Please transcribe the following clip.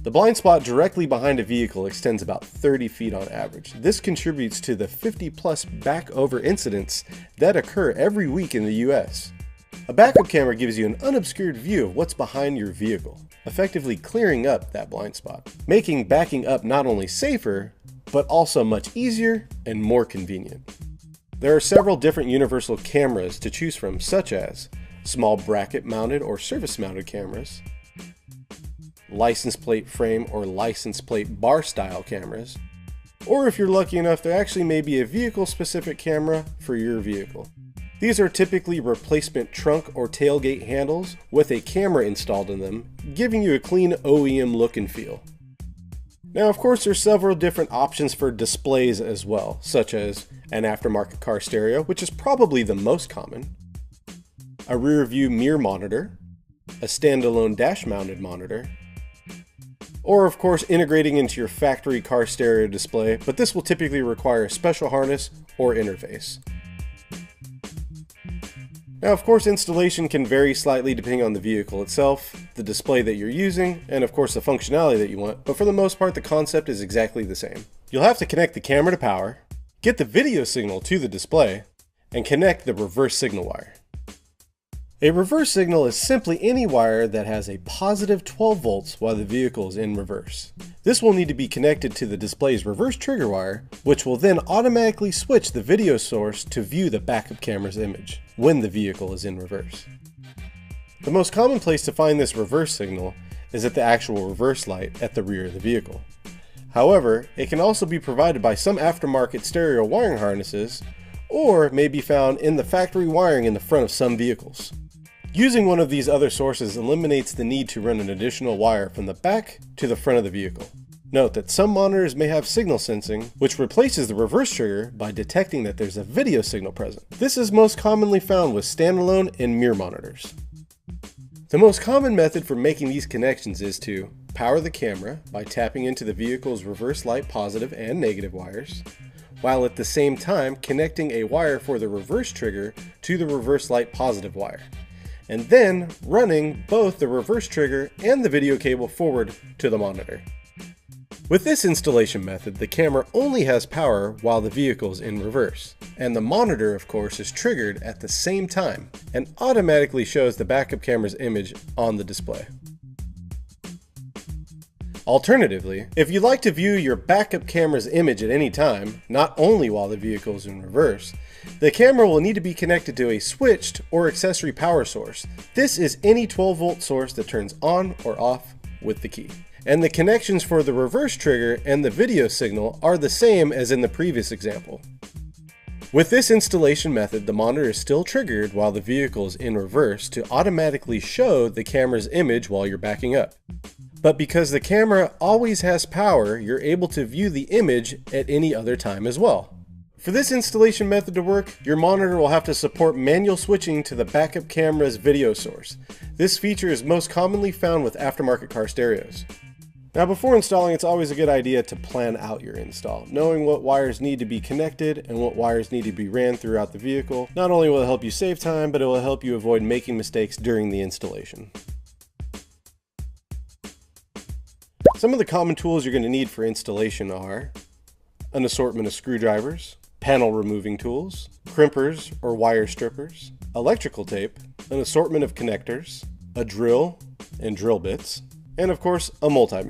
The blind spot directly behind a vehicle extends about 30 feet on average. This contributes to the 50+ back over incidents that occur every week in the US. A backup camera gives you an unobscured view of what's behind your vehicle, effectively clearing up that blind spot, making backing up not only safer, but also much easier and more convenient. There are several different universal cameras to choose from, such as small bracket mounted or surface mounted cameras, license plate frame or license plate bar style cameras, or if you're lucky enough, there actually may be a vehicle specific camera for your vehicle. These are typically replacement trunk or tailgate handles with a camera installed in them, giving you a clean OEM look and feel. Now, of course, there's several different options for displays as well, such as an aftermarket car stereo, which is probably the most common, a rear view mirror monitor, a standalone dash mounted monitor, or of course integrating into your factory car stereo display, but this will typically require a special harness or interface. Now, of course, installation can vary slightly depending on the vehicle itself, the display that you're using, and of course the functionality that you want, but for the most part the concept is exactly the same. You'll have to connect the camera to power, get the video signal to the display, and connect the reverse signal wire. A reverse signal is simply any wire that has a positive 12 volts while the vehicle is in reverse. This will need to be connected to the display's reverse trigger wire, which will then automatically switch the video source to view the backup camera's image when the vehicle is in reverse. The most common place to find this reverse signal is at the actual reverse light at the rear of the vehicle. However, it can also be provided by some aftermarket stereo wiring harnesses, or may be found in the factory wiring in the front of some vehicles. Using one of these other sources eliminates the need to run an additional wire from the back to the front of the vehicle. Note that some monitors may have signal sensing, which replaces the reverse trigger by detecting that there's a video signal present. This is most commonly found with standalone and mirror monitors. The most common method for making these connections is to power the camera by tapping into the vehicle's reverse light positive and negative wires, while at the same time connecting a wire for the reverse trigger to the reverse light positive wire, and then running both the reverse trigger and the video cable forward to the monitor. With this installation method, the camera only has power while the vehicle is in reverse, and the monitor, of course, is triggered at the same time and automatically shows the backup camera's image on the display. Alternatively, if you'd like to view your backup camera's image at any time, not only while the vehicle is in reverse, the camera will need to be connected to a switched or accessory power source. This is any 12-volt source that turns on or off with the key. And the connections for the reverse trigger and the video signal are the same as in the previous example. With this installation method, the monitor is still triggered while the vehicle is in reverse to automatically show the camera's image while you're backing up. But because the camera always has power, you're able to view the image at any other time as well. For this installation method to work, your monitor will have to support manual switching to the backup camera's video source. This feature is most commonly found with aftermarket car stereos. Now, before installing, it's always a good idea to plan out your install. Knowing what wires need to be connected and what wires need to be ran throughout the vehicle, not only will it help you save time, but it will help you avoid making mistakes during the installation. Some of the common tools you're going to need for installation are an assortment of screwdrivers, panel removing tools, crimpers or wire strippers, electrical tape, an assortment of connectors, a drill and drill bits, and of course a multimeter.